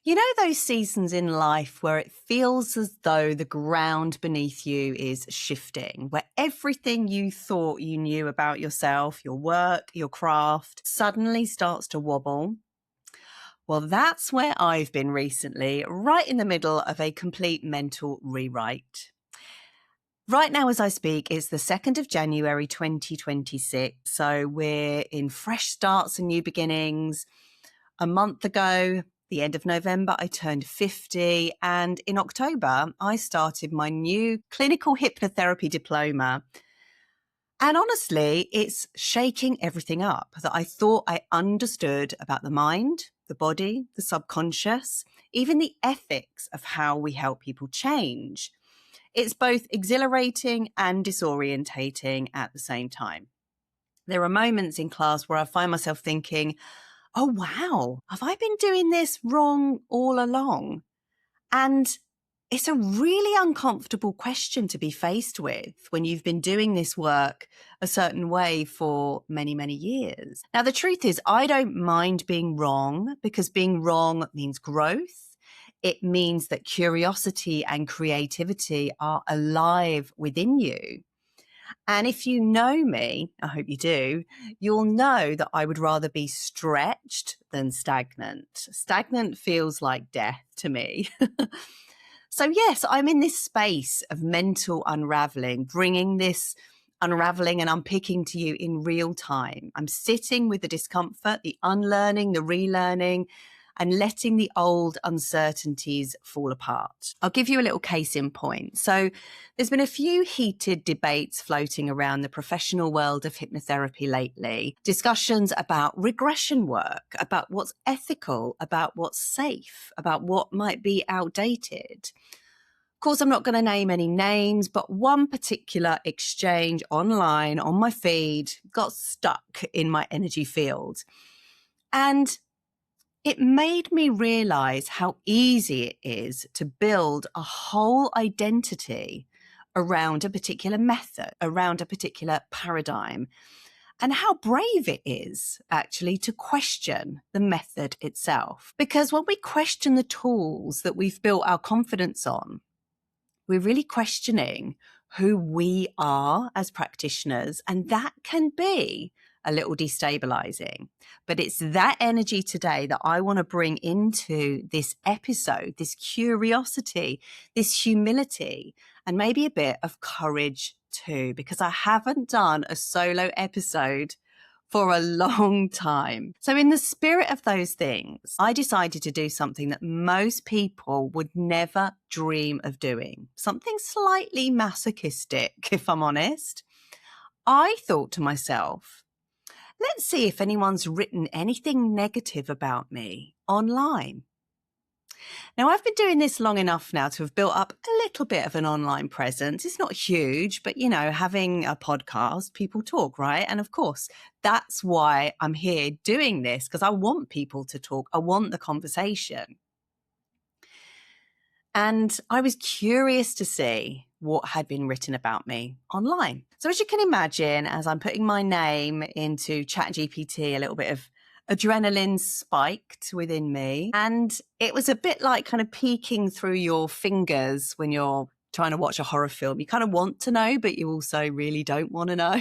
You know those seasons in life where it feels as though the ground beneath you is shifting, where everything you thought you knew about yourself, your work, your craft, suddenly starts to wobble? Well, that's where I've been recently, right in the middle of a complete mental rewrite. Right now, as I speak, it's the 2nd of January 2026. So we're in fresh starts and new beginnings. A month ago, the end of November, I turned 50. And in October, I started my new clinical hypnotherapy diploma. And honestly, it's shaking everything up that I thought I understood about the mind, the body, the subconscious, even the ethics of how we help people change. It's both exhilarating and disorientating at the same time. There are moments in class where I find myself thinking, oh, wow, have I been doing this wrong all along? And it's a really uncomfortable question to be faced with when you've been doing this work a certain way for many, many years. Now, the truth is, I don't mind being wrong because being wrong means growth. It means that curiosity and creativity are alive within you. And if you know me, I hope you do, you'll know that I would rather be stretched than stagnant. Stagnant feels like death to me. So yes, I'm in this space of mental unraveling, bringing this unraveling and unpicking to you in real time. I'm sitting with the discomfort, the unlearning, the relearning, and letting the old uncertainties fall apart. I'll give you a little case in point. So there's been a few heated debates floating around the professional world of hypnotherapy lately. Discussions about regression work, about what's ethical, about what's safe, about what might be outdated. Of course, I'm not going to name any names, but one particular exchange online on my feed got stuck in my energy field. And it made me realize how easy it is to build a whole identity around a particular method, around a particular paradigm, and how brave it is actually to question the method itself. Because when we question the tools that we've built our confidence on, we're really questioning who we are as practitioners, and that can be a little destabilizing. But it's that energy today that I want to bring into this episode, this curiosity, this humility, and maybe a bit of courage too, because I haven't done a solo episode for a long time. So in the spirit of those things, I decided to do something that most people would never dream of doing, something slightly masochistic, if I'm honest. I thought to myself, let's see if anyone's written anything negative about me online. Now, I've been doing this long enough now to have built up a little bit of an online presence. It's not huge, but, you know, having a podcast, people talk, right? And of course, that's why I'm here doing this, because I want people to talk. I want the conversation. And I was curious to see what had been written about me online. So as you can imagine, as I'm putting my name into ChatGPT, a little bit of adrenaline spiked within me. And it was a bit like kind of peeking through your fingers when you're trying to watch a horror film. You kind of want to know, but you also really don't want to know.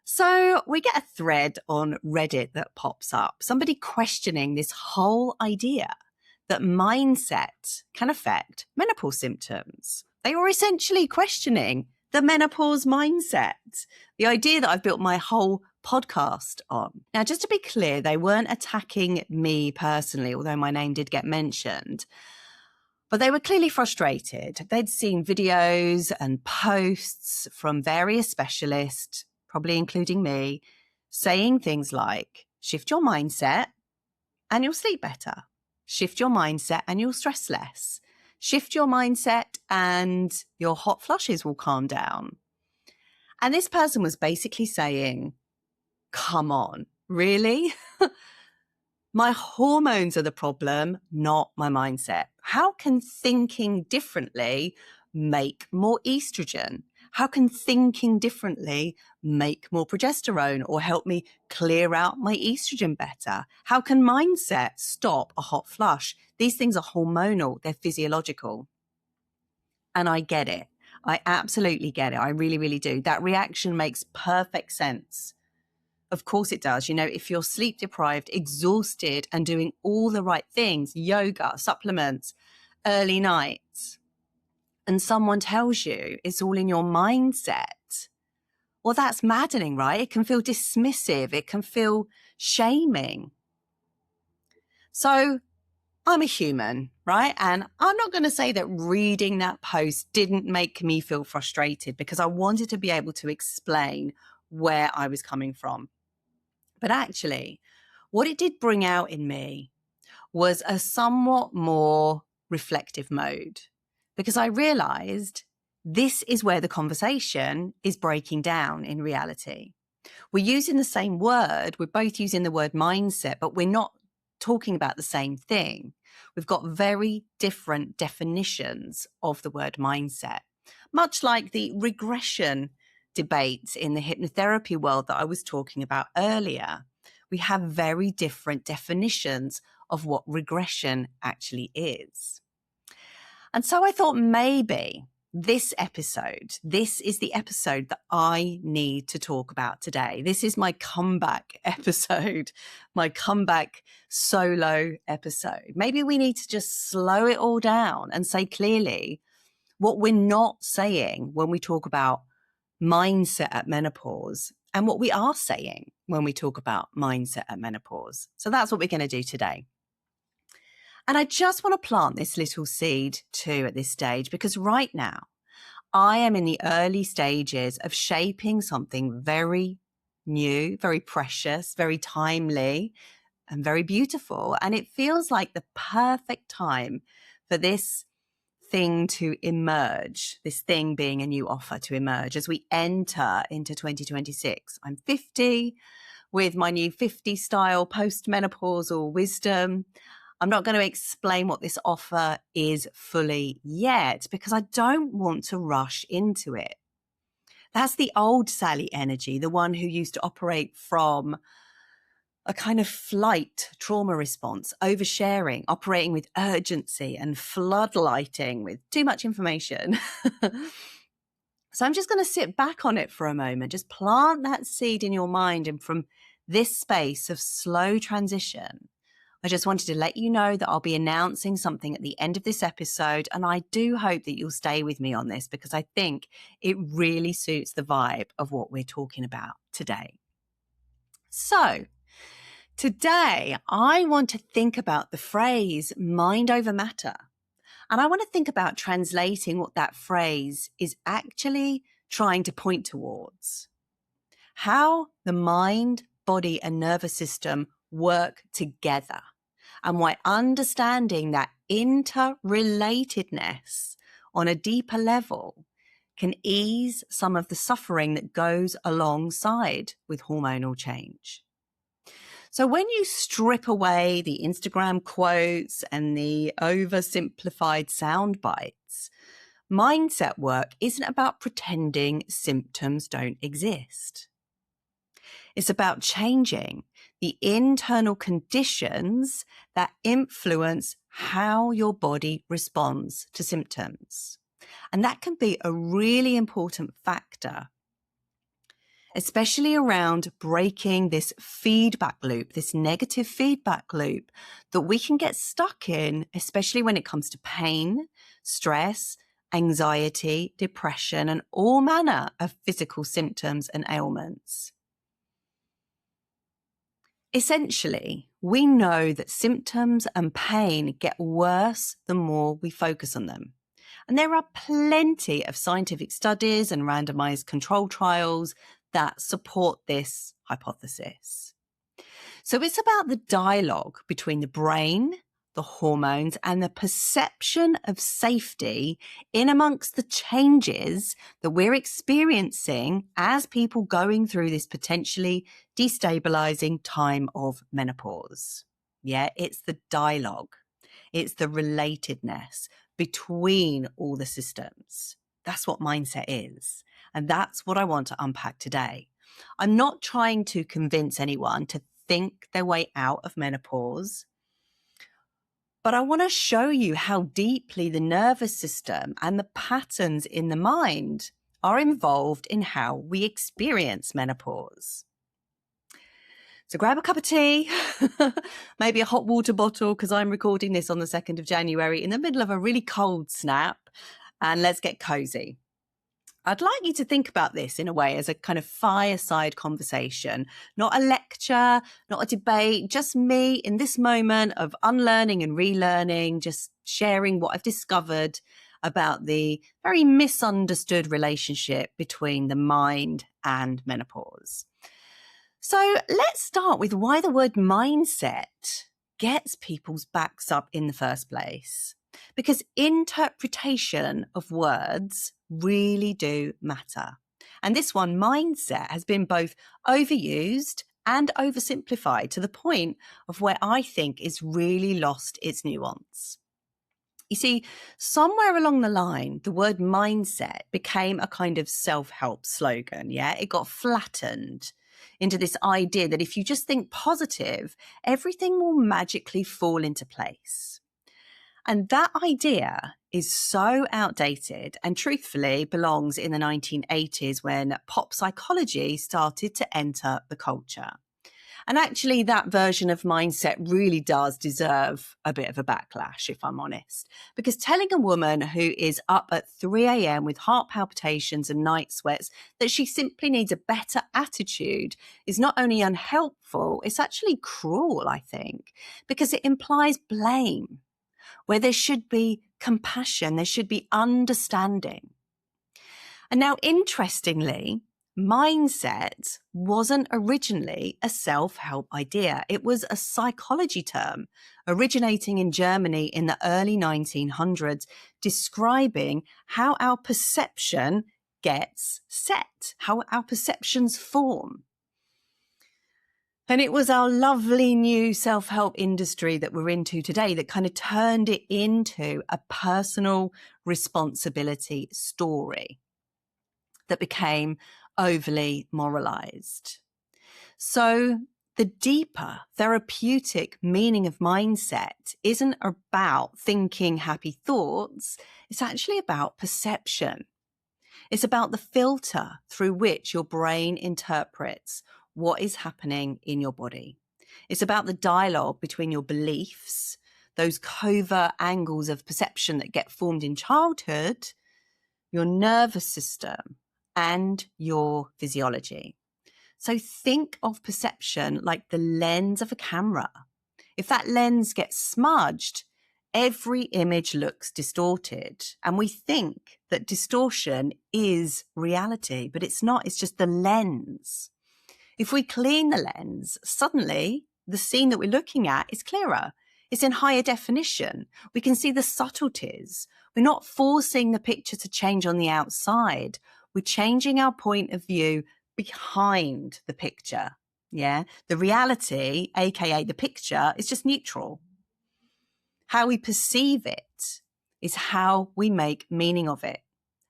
So we get a thread on Reddit that pops up, somebody questioning this whole idea that mindset can affect menopause symptoms. They were essentially questioning the menopause mindset, the idea that I've built my whole podcast on. Now, just to be clear, they weren't attacking me personally, although my name did get mentioned. But they were clearly frustrated. They'd seen videos and posts from various specialists, probably including me, saying things like, shift your mindset and you'll sleep better. Shift your mindset and you'll stress less. Shift your mindset and your hot flushes will calm down. And this person was basically saying, come on, really? My hormones are the problem, not my mindset. How can thinking differently make more estrogen? How can thinking differently make more progesterone or help me clear out my estrogen better? How can mindset stop a hot flush? These things are hormonal, they're physiological. And I get it. I absolutely get it. I really, really do. That reaction makes perfect sense. Of course it does. You know, if you're sleep deprived, exhausted, and doing all the right things, yoga, supplements, early nights, and someone tells you it's all in your mindset, well, that's maddening, right? It can feel dismissive. It can feel shaming. So I'm a human, right? And I'm not going to say that reading that post didn't make me feel frustrated, because I wanted to be able to explain where I was coming from. But actually, what it did bring out in me was a somewhat more reflective mode, because I realized this is where the conversation is breaking down in reality. We're using the same word. We're both using the word mindset, but we're not talking about the same thing. We've got very different definitions of the word mindset, much like the regression debates in the hypnotherapy world that I was talking about earlier. We have very different definitions of what regression actually is. And so I thought maybe this is the episode that I need to talk about today. This is my comeback episode, my comeback solo episode. Maybe we need to just slow it all down and say clearly what we're not saying when we talk about mindset at menopause, and what we are saying when we talk about mindset at menopause. So that's what we're going to do today. And I just want to plant this little seed too at this stage, because right now I am in the early stages of shaping something very new, very precious, very timely, and very beautiful. And it feels like the perfect time for this thing to emerge, this thing being a new offer to emerge as we enter into 2026. I'm 50 with my new 50 style postmenopausal wisdom. I'm not going to explain what this offer is fully yet, because I don't want to rush into it. That's the old Sally energy, the one who used to operate from a kind of flight trauma response, oversharing, operating with urgency and floodlighting with too much information. So I'm just going to sit back on it for a moment, just plant that seed in your mind. And from this space of slow transition, I just wanted to let you know that I'll be announcing something at the end of this episode. And I do hope that you'll stay with me on this, because I think it really suits the vibe of what we're talking about today. So today, I want to think about the phrase mind over matter. And I want to think about translating what that phrase is actually trying to point towards. How the mind, body, and nervous system work together, and why understanding that interrelatedness on a deeper level can ease some of the suffering that goes alongside with hormonal change. So when you strip away the Instagram quotes and the oversimplified sound bites, mindset work isn't about pretending symptoms don't exist. It's about changing the internal conditions that influence how your body responds to symptoms. And that can be a really important factor, especially around breaking this feedback loop, this negative feedback loop that we can get stuck in, especially when it comes to pain, stress, anxiety, depression, and all manner of physical symptoms and ailments. Essentially, we know that symptoms and pain get worse the more we focus on them. And there are plenty of scientific studies and randomized control trials that support this hypothesis. So it's about the dialogue between the brain, the hormones, and the perception of safety in amongst the changes that we're experiencing as people going through this potentially destabilizing time of menopause. Yeah, it's the dialogue. It's the relatedness between all the systems. That's what mindset is. And that's what I want to unpack today. I'm not trying to convince anyone to think their way out of menopause, but I want to show you how deeply the nervous system and the patterns in the mind are involved in how we experience menopause. So grab a cup of tea, maybe a hot water bottle, because I'm recording this on the 2nd of January in the middle of a really cold snap, and let's get cozy. I'd like you to think about this in a way as a kind of fireside conversation, not a lecture, not a debate, just me in this moment of unlearning and relearning, just sharing what I've discovered about the very misunderstood relationship between the mind and menopause. So let's start with why the word mindset gets people's backs up in the first place. Because interpretation of words really do matter. And this one, mindset, has been both overused and oversimplified to the point of where I think it's really lost its nuance. You see, somewhere along the line, the word mindset became a kind of self-help slogan, yeah? It got flattened into this idea that if you just think positive, everything will magically fall into place. And that idea is so outdated and truthfully belongs in the 1980s when pop psychology started to enter the culture. And actually, that version of mindset really does deserve a bit of a backlash, if I'm honest, because telling a woman who is up at 3 a.m. with heart palpitations and night sweats that she simply needs a better attitude is not only unhelpful, it's actually cruel, I think, because it implies blame, where there should be compassion, there should be understanding. And now, interestingly, mindset wasn't originally a self-help idea. It was a psychology term originating in Germany in the early 1900s, describing how our perception gets set, how our perceptions form. And it was our lovely new self-help industry that we're into today that kind of turned it into a personal responsibility story that became overly moralized. So the deeper therapeutic meaning of mindset isn't about thinking happy thoughts. It's actually about perception. It's about the filter through which your brain interprets what is happening in your body. It's about the dialogue between your beliefs, those covert angles of perception that get formed in childhood, your nervous system, and your physiology. So think of perception like the lens of a camera. If that lens gets smudged, every image looks distorted. And we think that distortion is reality, but it's not. It's just the lens. If we clean the lens, suddenly the scene that we're looking at is clearer. It's in higher definition. We can see the subtleties. We're not forcing the picture to change on the outside. We're changing our point of view behind the picture. Yeah. The reality, aka the picture, is just neutral. How we perceive it is how we make meaning of it.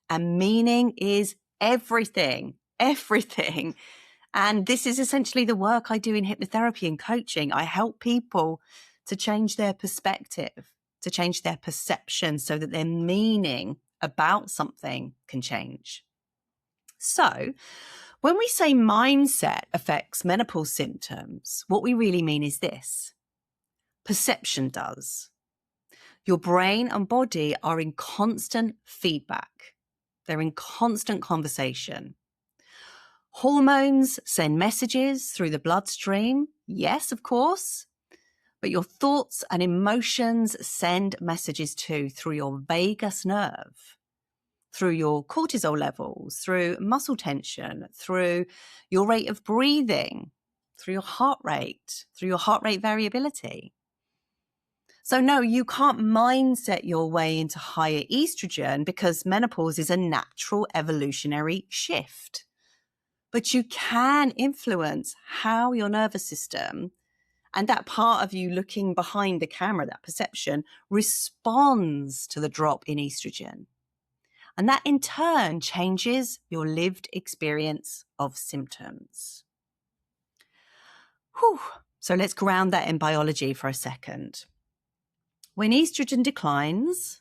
And meaning is everything, everything. And this is essentially the work I do in hypnotherapy and coaching. I help people to change their perspective, to change their perception so that their meaning about something can change. So when we say mindset affects menopause symptoms, what we really mean is this. Perception does. Your brain and body are in constant feedback. They're in constant conversation. Hormones send messages through the bloodstream. Yes, of course. But your thoughts and emotions send messages too through your vagus nerve, through your cortisol levels, through muscle tension, through your rate of breathing, through your heart rate variability. So no, you can't mindset your way into higher estrogen because menopause is a natural evolutionary shift. But you can influence how your nervous system and that part of you looking behind the camera, that perception, responds to the drop in estrogen. And that in turn changes your lived experience of symptoms. Whew. So let's ground that in biology for a second. When estrogen declines,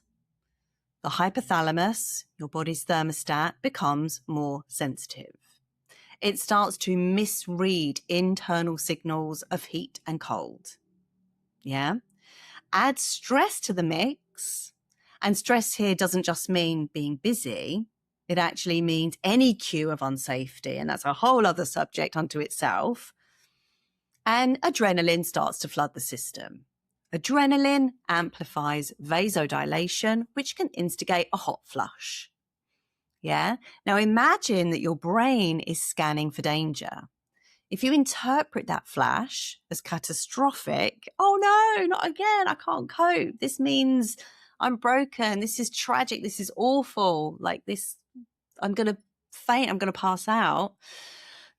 the hypothalamus, your body's thermostat, becomes more sensitive. It starts to misread internal signals of heat and cold. Yeah? Add stress to the mix. And stress here doesn't just mean being busy. It actually means any cue of unsafety. And that's a whole other subject unto itself. And adrenaline starts to flood the system. Adrenaline amplifies vasodilation, which can instigate a hot flush. Yeah. Now imagine that your brain is scanning for danger. If you interpret that flash as catastrophic, oh no, not again, I can't cope. This means I'm broken. This is tragic. This is awful. Like this, I'm going to faint. I'm going to pass out.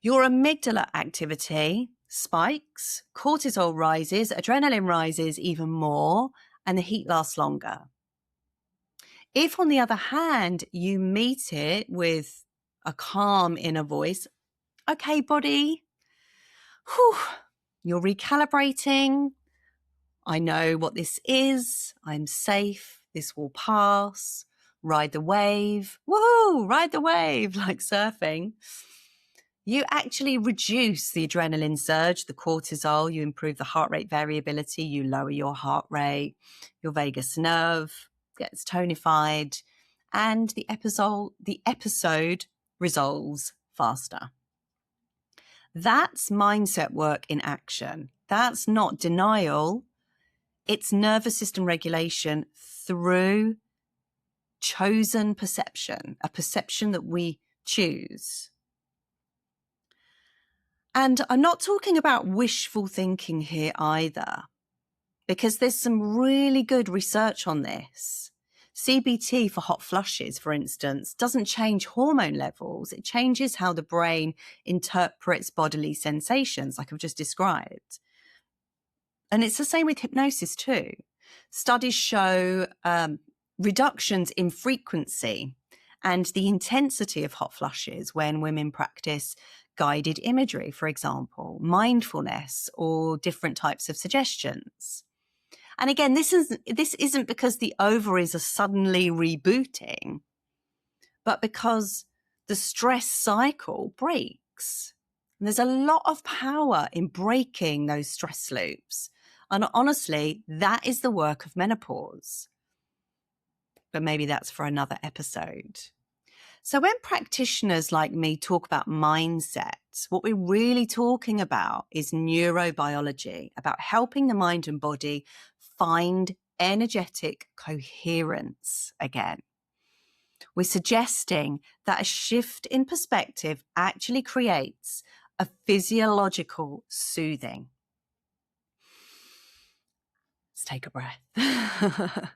Your amygdala activity spikes, cortisol rises, adrenaline rises even more, and the heat lasts longer. If, on the other hand, you meet it with a calm inner voice, okay, body, whew, you're recalibrating. I know what this is. I'm safe. This will pass. Ride the wave. Woohoo, ride the wave, like surfing. You actually reduce the adrenaline surge, the cortisol. You improve the heart rate variability. You lower your heart rate. Your vagus nerve gets tonified. And the episode resolves faster. That's mindset work in action. That's not denial. It's nervous system regulation through chosen perception, a perception that we choose. And I'm not talking about wishful thinking here either, because there's some really good research on this. CBT for hot flushes, for instance, doesn't change hormone levels. It changes how the brain interprets bodily sensations, like I've just described. And it's the same with hypnosis too. Studies show reductions in frequency and the intensity of hot flushes when women practice guided imagery, for example, mindfulness, or different types of suggestions. And again, this isn't because the ovaries are suddenly rebooting, but because the stress cycle breaks. And there's a lot of power in breaking those stress loops. And honestly, that is the work of menopause. But maybe that's for another episode. So when practitioners like me talk about mindset, what we're really talking about is neurobiology, about helping the mind and body find energetic coherence again. We're suggesting that a shift in perspective actually creates a physiological soothing. Let's take a breath.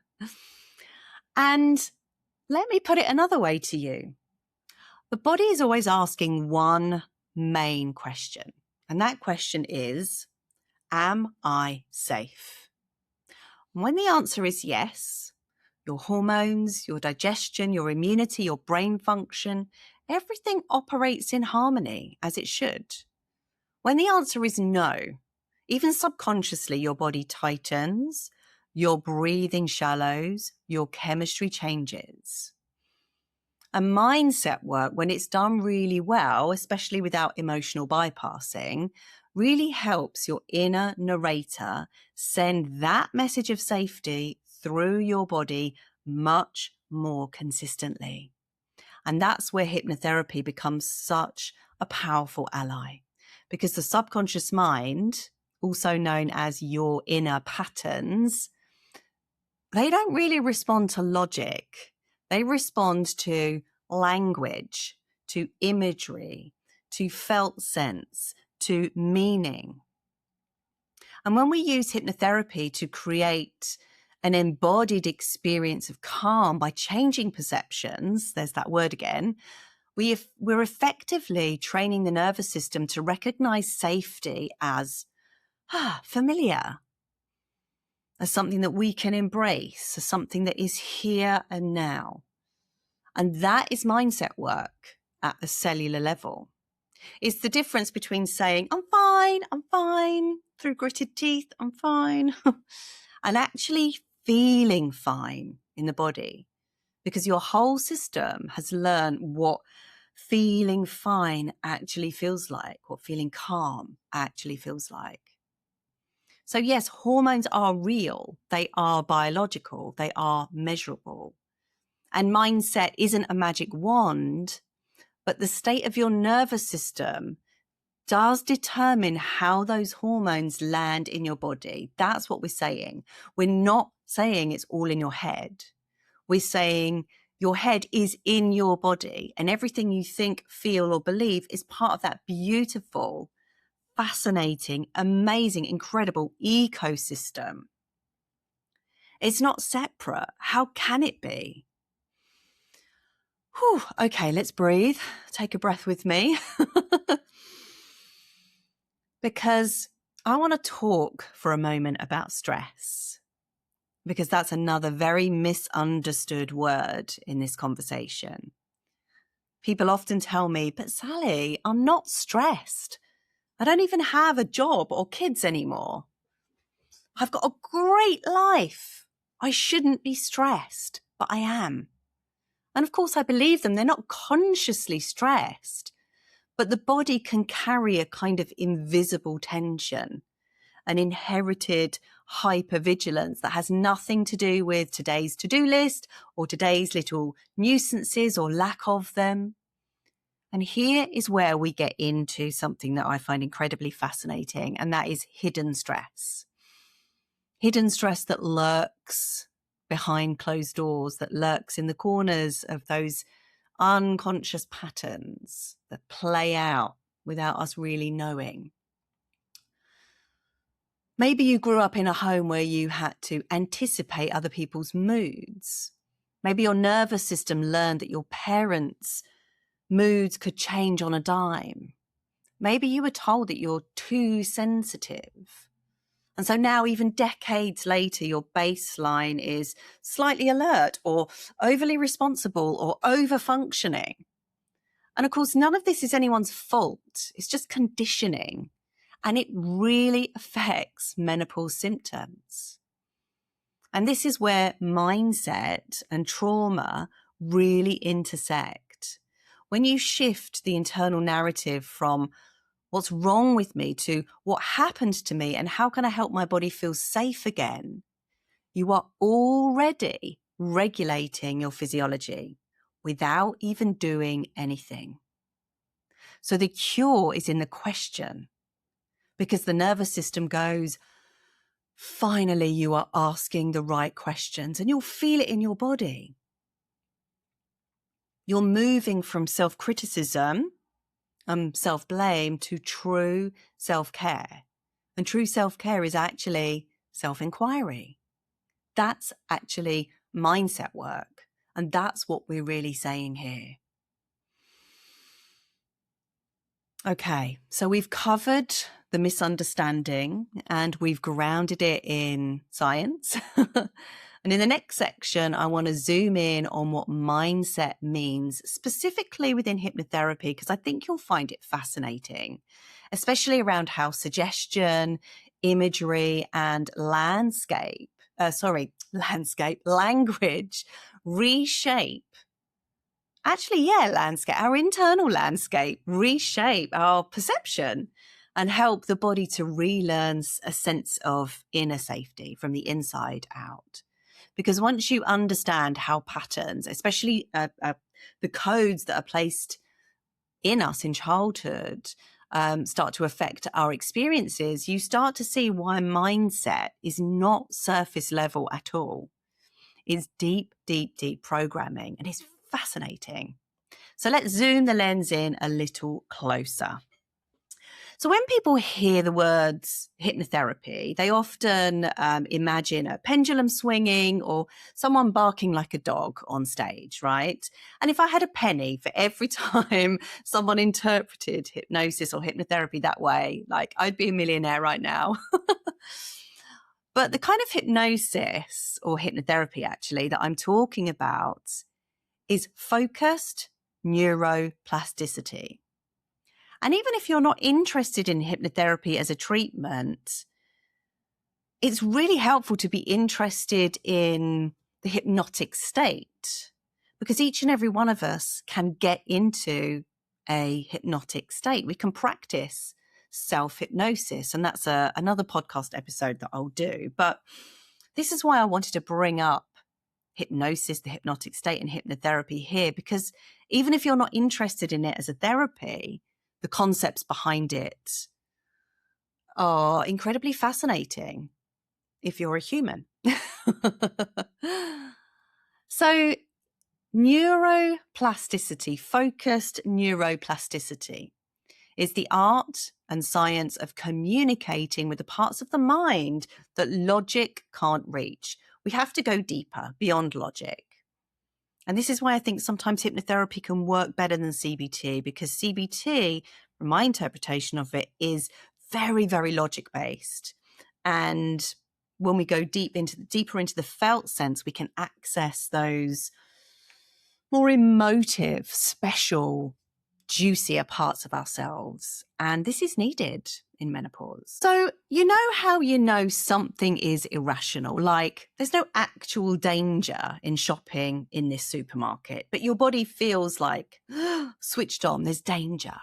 And let me put it another way to you. The body is always asking one main question, and that question is, am I safe? And when the answer is yes, your hormones, your digestion, your immunity, your brain function, everything operates in harmony as it should. When the answer is no, even subconsciously, your body tightens, your breathing shallows, your chemistry changes. And mindset work, when it's done really well, especially without emotional bypassing, really helps your inner narrator send that message of safety through your body much more consistently. And that's where hypnotherapy becomes such a powerful ally, because the subconscious mind, also known as your inner patterns, they don't really respond to logic. They respond to language, to imagery, to felt sense, to meaning. And when we use hypnotherapy to create an embodied experience of calm by changing perceptions, there's that word again, we're effectively training the nervous system to recognize safety as familiar, as something that we can embrace, as something that is here and now. And that is mindset work at the cellular level. It's the difference between saying, I'm fine, through gritted teeth, I'm fine, and actually feeling fine in the body, because your whole system has learned what feeling fine actually feels like, what feeling calm actually feels like. So yes, hormones are real. They are biological. They are measurable. And mindset isn't a magic wand, but the state of your nervous system does determine how those hormones land in your body. That's what we're saying. We're not saying it's all in your head. We're saying your head is in your body, and everything you think, feel, or believe is part of that beautiful, fascinating, amazing, incredible ecosystem. It's not separate. How can it be? Whew, okay, let's breathe. Take a breath with me. Because I want to talk for a moment about stress, because that's another very misunderstood word in this conversation. People often tell me, but Sally, I'm not stressed. I don't even have a job or kids anymore. I've got a great life. I shouldn't be stressed, but I am. And of course, I believe them. They're not consciously stressed, but the body can carry a kind of invisible tension, an inherited hypervigilance that has nothing to do with today's to-do list or today's little nuisances or lack of them. And here is where we get into something that I find incredibly fascinating, and that is hidden stress. Hidden stress that lurks behind closed doors, that lurks in the corners of those unconscious patterns that play out without us really knowing. Maybe you grew up in a home where you had to anticipate other people's moods. Maybe your nervous system learned that your parents' moods could change on a dime. Maybe you were told that you're too sensitive. And so now, even decades later, your baseline is slightly alert or overly responsible or over-functioning. And of course, none of this is anyone's fault. It's just conditioning. And it really affects menopause symptoms. And this is where mindset and trauma really intersect. When you shift the internal narrative from what's wrong with me to what happened to me and how can I help my body feel safe again, you are already regulating your physiology without even doing anything. So the cure is in the question, because the nervous system goes, finally, you are asking the right questions, and you'll feel it in your body. You're moving from self-criticism, self-blame, to true self-care. And true self-care is actually self-inquiry. That's actually mindset work. And that's what we're really saying here. Okay, so we've covered the misunderstanding and we've grounded it in science. And in the next section, I want to zoom in on what mindset means, specifically within hypnotherapy, because I think you'll find it fascinating, especially around how suggestion, imagery, and language reshape. Our internal landscape, reshape our perception and help the body to relearn a sense of inner safety from the inside out. Because once you understand how patterns, especially the codes that are placed in us in childhood, start to affect our experiences, you start to see why mindset is not surface level at all. It's deep, deep, deep programming, and it's fascinating. So let's zoom the lens in a little closer. So when people hear the words hypnotherapy, they often imagine a pendulum swinging or someone barking like a dog on stage, right? And if I had a penny for every time someone interpreted hypnosis or hypnotherapy that way, like I'd be a millionaire right now. But the kind of hypnosis or hypnotherapy actually that I'm talking about is focused neuroplasticity. And even if you're not interested in hypnotherapy as a treatment, it's really helpful to be interested in the hypnotic state, because each and every one of us can get into a hypnotic state. We can practice self-hypnosis, and that's another podcast episode that I'll do. But this is why I wanted to bring up hypnosis, the hypnotic state, and hypnotherapy here, because even if you're not interested in it as a therapy, the concepts behind it are incredibly fascinating if you're a human. So, neuroplasticity, focused neuroplasticity, is the art and science of communicating with the parts of the mind that logic can't reach. We have to go deeper, beyond logic. And this is why I think sometimes hypnotherapy can work better than CBT, because CBT, from my interpretation of it, is very, very logic-based. And when we go deeper into the felt sense, we can access those more emotive, special, juicier parts of ourselves. And this is needed in menopause. So you know how you know something is irrational? Like there's no actual danger in shopping in this supermarket, but your body feels like switched on, there's danger.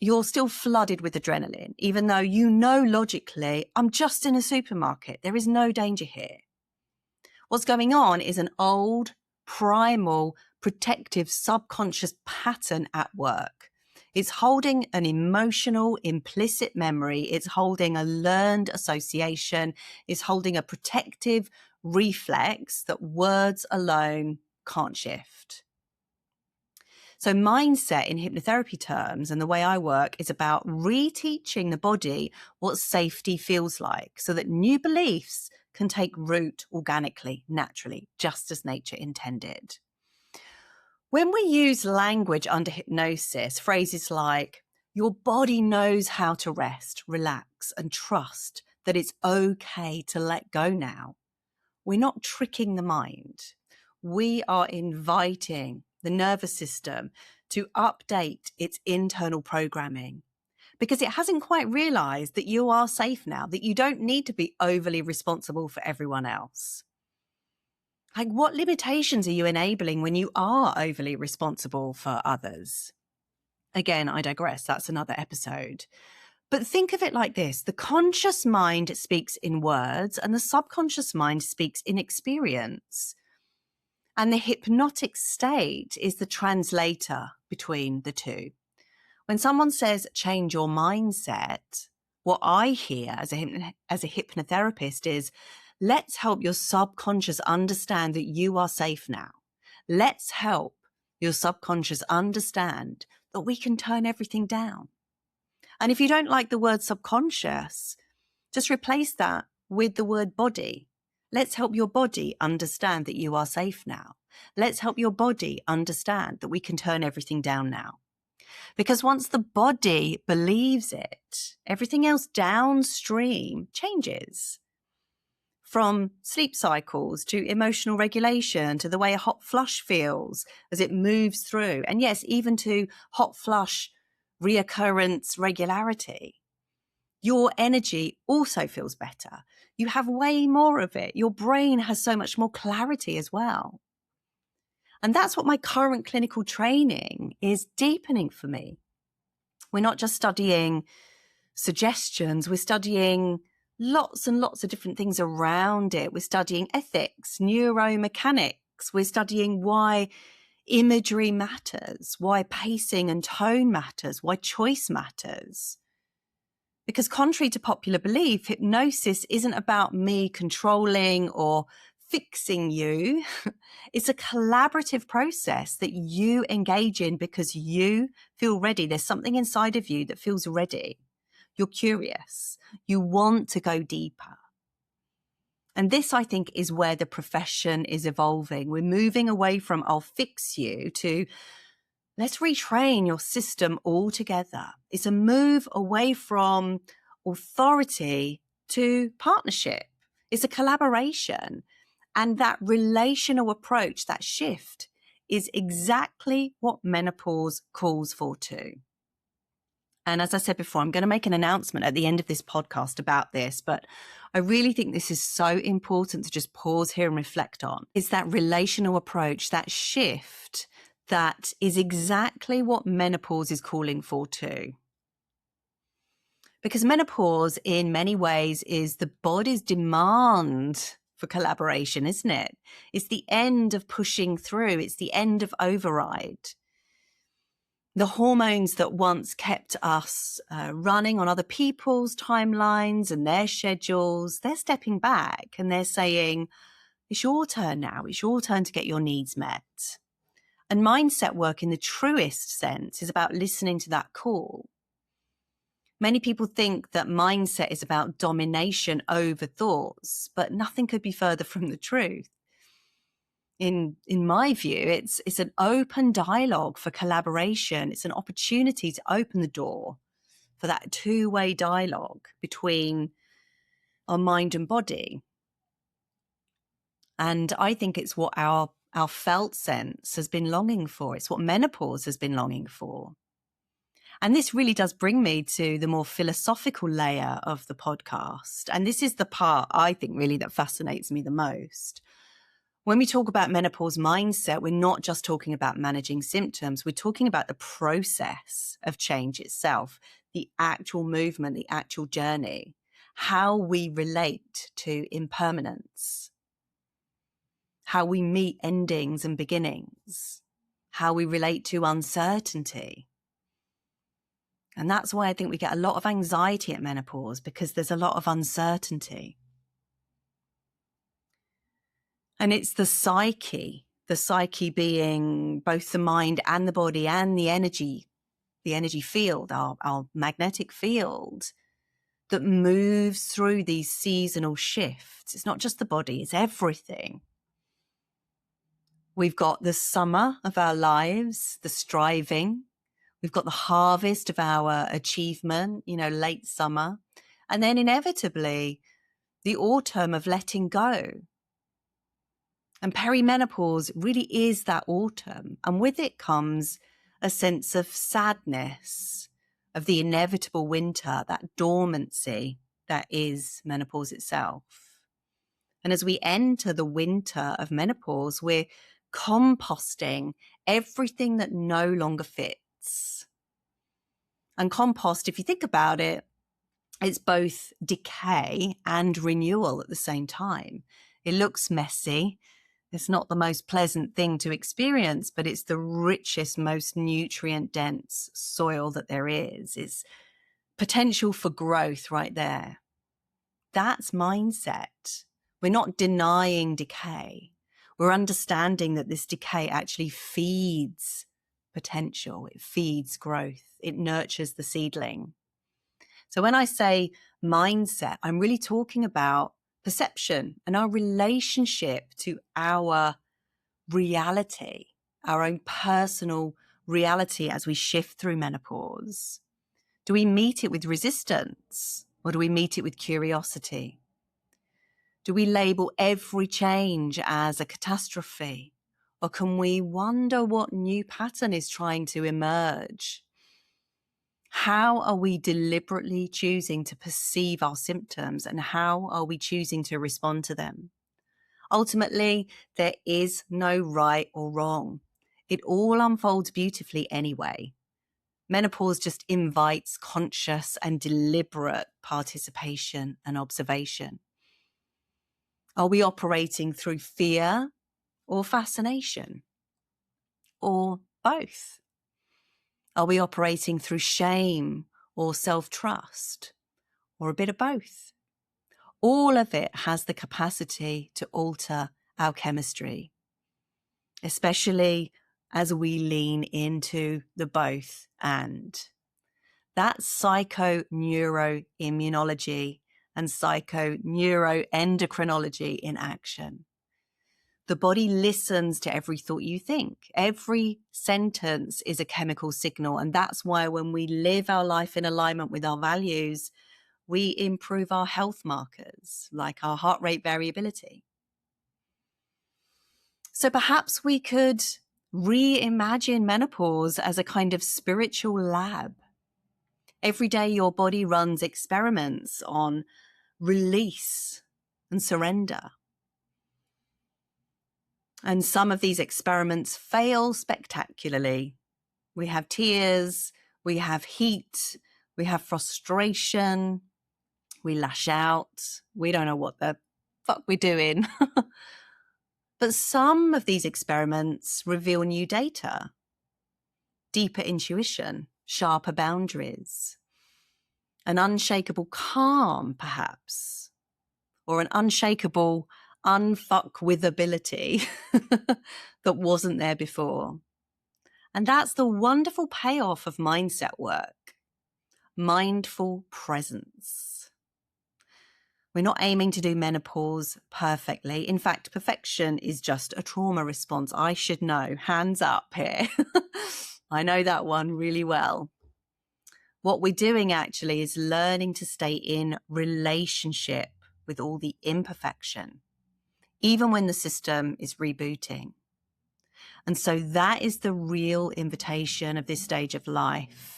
You're still flooded with adrenaline, even though you know logically, I'm just in a supermarket. There is no danger here. What's going on is an old, primal, protective, subconscious pattern at work. It's holding an emotional, implicit memory. It's holding a learned association. It's holding a protective reflex that words alone can't shift. So mindset in hypnotherapy terms, and the way I work, is about reteaching the body what safety feels like so that new beliefs can take root organically, naturally, just as nature intended. When we use language under hypnosis, phrases like, your body knows how to rest, relax, and trust that it's okay to let go now, we're not tricking the mind. We are inviting the nervous system to update its internal programming, because it hasn't quite realized that you are safe now, that you don't need to be overly responsible for everyone else. Like, what limitations are you enabling when you are overly responsible for others? Again, I digress. That's another episode. But think of it like this. The conscious mind speaks in words and the subconscious mind speaks in experience. And the hypnotic state is the translator between the two. When someone says change your mindset, what I hear as a hypnotherapist is, let's help your subconscious understand that you are safe now. Let's help your subconscious understand that we can turn everything down. And if you don't like the word subconscious, just replace that with the word body. Let's help your body understand that you are safe now. Let's help your body understand that we can turn everything down now. Because once the body believes it, everything else downstream changes. From sleep cycles to emotional regulation to the way a hot flush feels as it moves through. And yes, even to hot flush reoccurrence regularity. Your energy also feels better. You have way more of it. Your brain has so much more clarity as well. And that's what my current clinical training is deepening for me. We're not just studying suggestions, we're studying lots and lots of different things around it. We're studying ethics, neuromechanics. We're studying why imagery matters, why pacing and tone matters, why choice matters. Because contrary to popular belief, hypnosis isn't about me controlling or fixing you. It's a collaborative process that you engage in because you feel ready. There's something inside of you that feels ready. You're curious. You want to go deeper. And this, I think, is where the profession is evolving. We're moving away from I'll fix you to let's retrain your system altogether. It's a move away from authority to partnership. It's a collaboration. And that relational approach, that shift, is exactly what menopause calls for too. And as I said before, I'm going to make an announcement at the end of this podcast about this, but I really think this is so important to just pause here and reflect on. It's that relational approach, that shift, that is exactly what menopause is calling for too. Because menopause, in many ways, is the body's demand for collaboration, isn't it? It's the end of pushing through. It's the end of override. The hormones that once kept us running on other people's timelines and their schedules, they're stepping back and they're saying, it's your turn now. It's your turn to get your needs met. And mindset work in the truest sense is about listening to that call. Many people think that mindset is about domination over thoughts, but nothing could be further from the truth. In my view, it's an open dialogue for collaboration. It's an opportunity to open the door for that two-way dialogue between our mind and body. And I think it's what our felt sense has been longing for. It's what menopause has been longing for. And this really does bring me to the more philosophical layer of the podcast. And this is the part I think really that fascinates me the most. When we talk about menopause mindset, we're not just talking about managing symptoms. We're talking about the process of change itself, the actual movement, the actual journey, how we relate to impermanence, how we meet endings and beginnings, how we relate to uncertainty. And that's why I think we get a lot of anxiety at menopause, because there's a lot of uncertainty. And it's the psyche being both the mind and the body and the energy field, our magnetic field, that moves through these seasonal shifts. It's not just the body, it's everything. We've got the summer of our lives, the striving. We've got the harvest of our achievement, late summer. And then inevitably, the autumn of letting go. And perimenopause really is that autumn. And with it comes a sense of sadness, of the inevitable winter, that dormancy that is menopause itself. And as we enter the winter of menopause, we're composting everything that no longer fits. And compost, if you think about it, it's both decay and renewal at the same time. It looks messy. It's not the most pleasant thing to experience, but it's the richest, most nutrient-dense soil that there is. It's potential for growth right there. That's mindset. We're not denying decay. We're understanding that this decay actually feeds potential. It feeds growth. It nurtures the seedling. So when I say mindset, I'm really talking about perception and our relationship to our reality, our own personal reality as we shift through menopause. Do we meet it with resistance, or do we meet it with curiosity? Do we label every change as a catastrophe, or can we wonder what new pattern is trying to emerge? How are we deliberately choosing to perceive our symptoms, and how are we choosing to respond to them? Ultimately, there is no right or wrong. It all unfolds beautifully anyway. Menopause just invites conscious and deliberate participation and observation. Are we operating through fear or fascination? Or both? Are we operating through shame or self-trust? Or a bit of both? All of it has the capacity to alter our chemistry, especially as we lean into the both and. That's psychoneuroimmunology and psychoneuroendocrinology in action. The body listens to every thought you think. Every sentence is a chemical signal. And that's why when we live our life in alignment with our values, we improve our health markers, like our heart rate variability. So perhaps we could Reimagine menopause as a kind of spiritual lab. Every day your body runs experiments on release and surrender. And some of these experiments fail spectacularly. We have tears, we have heat, we have frustration, we lash out, we don't know what the fuck we're doing. But some of these experiments reveal new data, deeper intuition, sharper boundaries, an unshakable calm, perhaps, or an unshakable unfuckwithability that wasn't there before. And that's the wonderful payoff of mindset work, mindful presence. We're not aiming to do menopause perfectly. In fact, perfection is just a trauma response. I should know. Hands up here. I know that one really well. What we're doing actually is learning to stay in relationship with all the imperfection, even when the system is rebooting. And so that is the real invitation of this stage of life,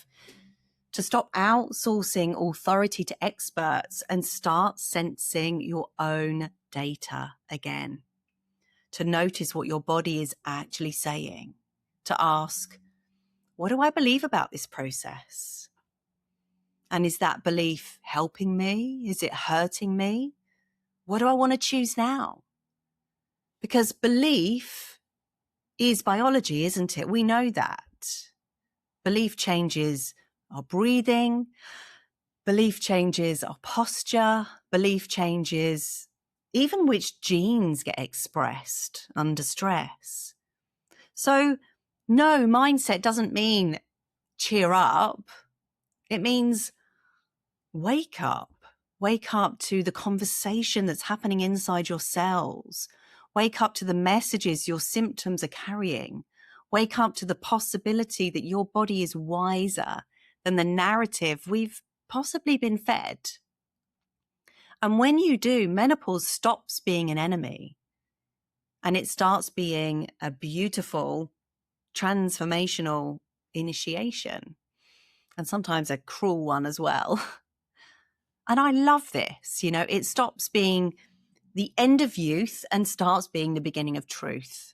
to stop outsourcing authority to experts and start sensing your own data again, to notice what your body is actually saying, to ask, what do I believe about this process? And is that belief helping me? Is it hurting me? What do I want to choose now? Because belief is biology, isn't it? We know that. Belief changes our breathing. Belief changes our posture. Belief changes even which genes get expressed under stress. So, no, mindset doesn't mean cheer up. It means wake up. Wake up to the conversation that's happening inside your cells. Wake up to the messages your symptoms are carrying. Wake up to the possibility that your body is wiser than the narrative we've possibly been fed. And when you do, menopause stops being an enemy and it starts being a beautiful, transformational initiation, and sometimes a cruel one as well. And I love this, it stops being the end of youth and starts being the beginning of truth.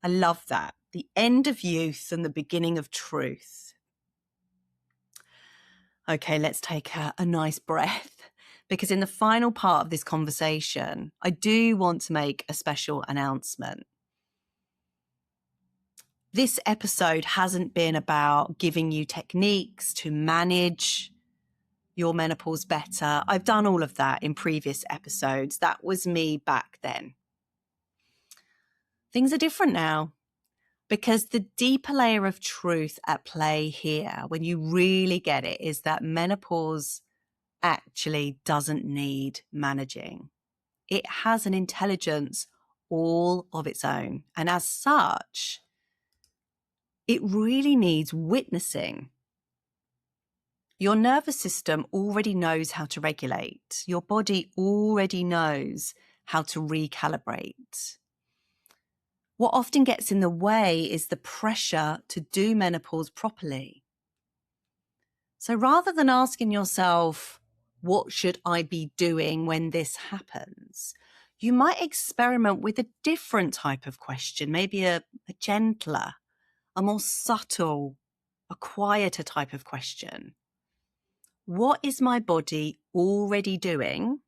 I love that. The end of youth and the beginning of truth. Okay, let's take a nice breath, because in the final part of this conversation, I do want to make a special announcement. This episode hasn't been about giving you techniques to manage your menopause better. I've done all of that in previous episodes. That was me back then. Things are different now, because the deeper layer of truth at play here, when you really get it, is that menopause actually doesn't need managing. It has an intelligence all of its own. And as such, it really needs witnessing. Your nervous system already knows how to regulate. Your body already knows how to recalibrate. What often gets in the way is the pressure to do menopause properly. So rather than asking yourself, what should I be doing when this happens? You might experiment with a different type of question, maybe a gentler, a more subtle, a quieter type of question. What is my body already doing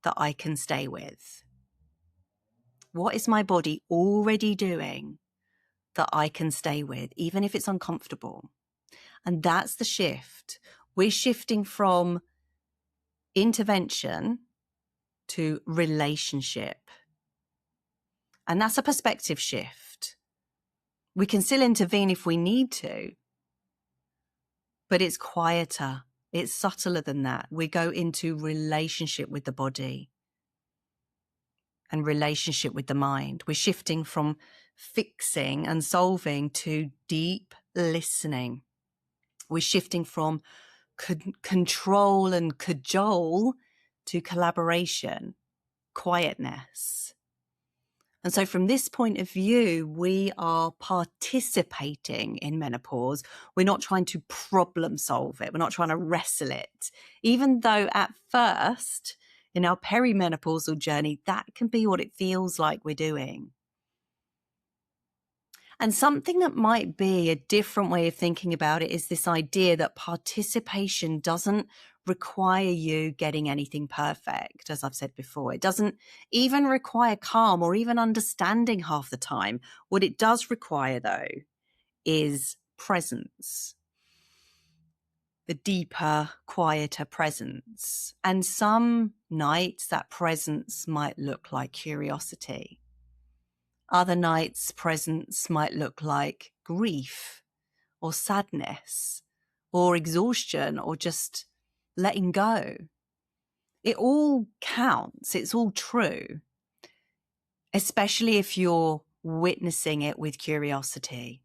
that I can stay with? What is my body already doing that I can stay with, even if it's uncomfortable? And that's the shift. We're shifting from intervention to relationship. And that's a perspective shift. We can still intervene if we need to, but it's quieter. It's subtler than that. We go into relationship with the body and relationship with the mind. We're shifting from fixing and solving to deep listening. We're shifting from control and cajole to collaboration, quietness. And so from this point of view, we are participating in menopause. We're not trying to problem solve it. We're not trying to wrestle it. Even though at first, in our perimenopausal journey, that can be what it feels like we're doing. And something that might be a different way of thinking about it is this idea that participation doesn't require you getting anything perfect, as I've said before. It doesn't even require calm or even understanding half the time. What it does require, though, is presence, the deeper, quieter presence. And some nights that presence might look like curiosity. Other nights, presence might look like grief or sadness or exhaustion or just letting go. It all counts. It's all true, especially if you're witnessing it with curiosity.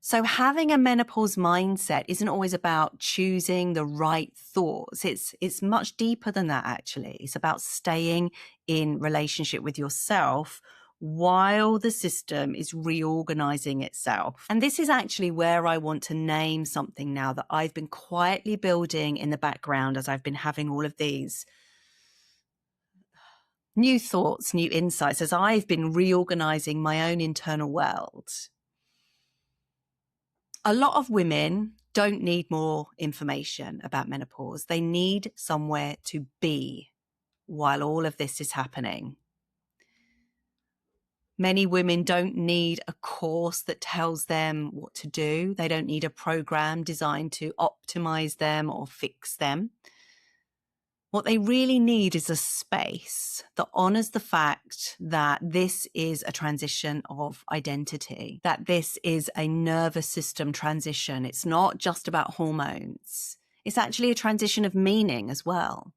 So having a menopause mindset isn't always about choosing the right thoughts. It's much deeper than that, actually. It's about staying in relationship with yourself while the system is reorganizing itself. And this is actually where I want to name something now that I've been quietly building in the background as I've been having all of these new thoughts, new insights, as I've been reorganizing my own internal world. A lot of women don't need more information about menopause. They need somewhere to be while all of this is happening. Many women don't need a course that tells them what to do. They don't need a program designed to optimize them or fix them. What they really need is a space that honors the fact that this is a transition of identity, that this is a nervous system transition. It's not just about hormones. It's actually a transition of meaning as well.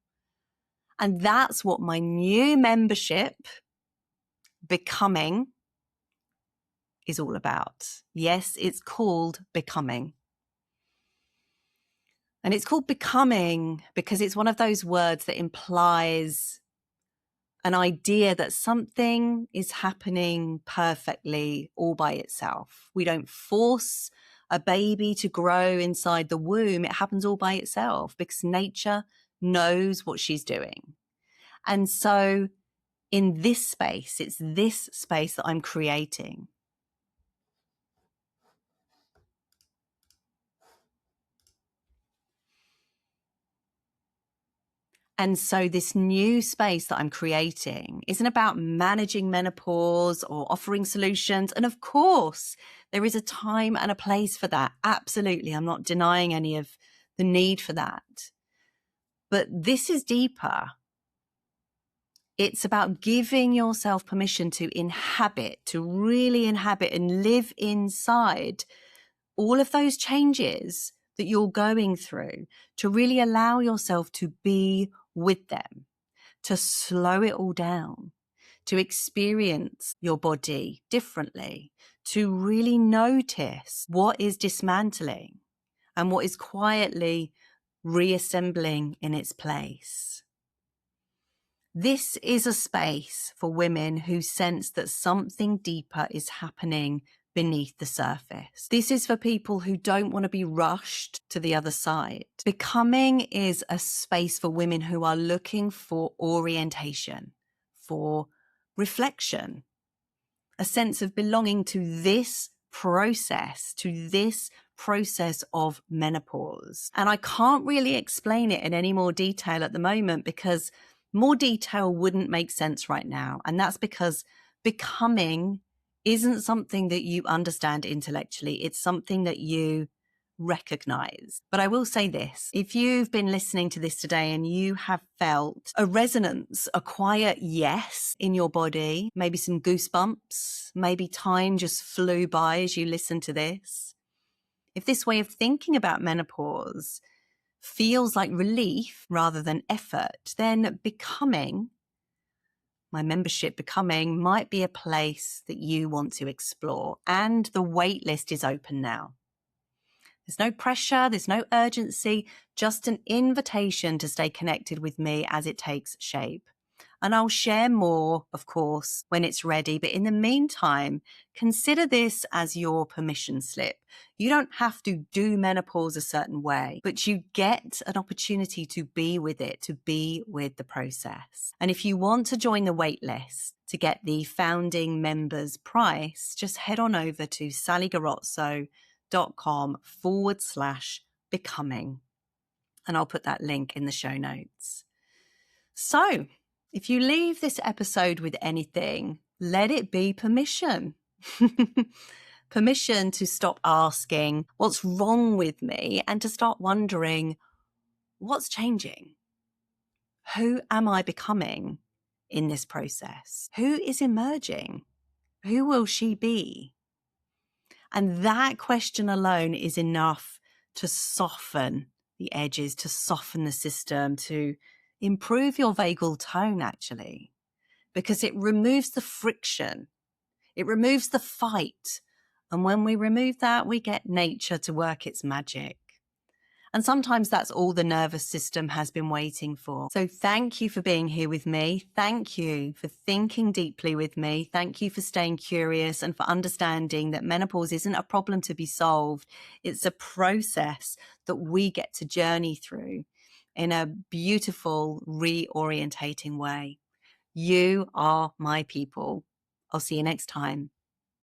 And that's what my new membership, Becoming, is all about. Yes, it's called Becoming. And it's called Becoming because it's one of those words that implies an idea that something is happening perfectly all by itself. We don't force a baby to grow inside the womb. It happens all by itself because nature knows what she's doing. And so in this space, it's this space that I'm creating. And so this new space that I'm creating isn't about managing menopause or offering solutions. And of course, there is a time and a place for that. Absolutely. I'm not denying any of the need for that. But this is deeper. It's about giving yourself permission to inhabit, to really inhabit and live inside all of those changes that you're going through, to really allow yourself to be with them, to slow it all down, to experience your body differently, to really notice what is dismantling and what is quietly reassembling in its place. This is a space for women who sense that something deeper is happening beneath the surface. This is for people who don't want to be rushed to the other side. Becoming is a space for women who are looking for orientation, for reflection, a sense of belonging to this process of menopause. And I can't really explain it in any more detail at the moment because more detail wouldn't make sense right now. And that's because becoming isn't something that you understand intellectually. It's something that you recognize. But I will say this, if you've been listening to this today and you have felt a resonance, a quiet yes in your body, maybe some goosebumps, maybe time just flew by as you listened to this. If this way of thinking about menopause feels like relief rather than effort, then Becoming, my membership Becoming, might be a place that you want to explore. And the wait list is open now. There's no pressure, there's no urgency, just an invitation to stay connected with me as it takes shape. And I'll share more, of course, when it's ready. But in the meantime, consider this as your permission slip. You don't have to do menopause a certain way, but you get an opportunity to be with it, to be with the process. And if you want to join the wait list to get the founding members price, just head on over to sallygarozzo.com/becoming. And I'll put that link in the show notes. So if you leave this episode with anything, let it be permission. Permission to stop asking what's wrong with me and to start wondering what's changing. Who am I becoming in this process? Who is emerging? Who will she be? And that question alone is enough to soften the edges, to soften the system, to improve your vagal tone, actually, because it removes the friction. It removes the fight. And when we remove that, we get nature to work its magic. And sometimes that's all the nervous system has been waiting for. So thank you for being here with me. Thank you for thinking deeply with me. Thank you for staying curious and for understanding that menopause isn't a problem to be solved. It's a process that we get to journey through in a beautiful, reorientating way. You are my people. I'll see you next time.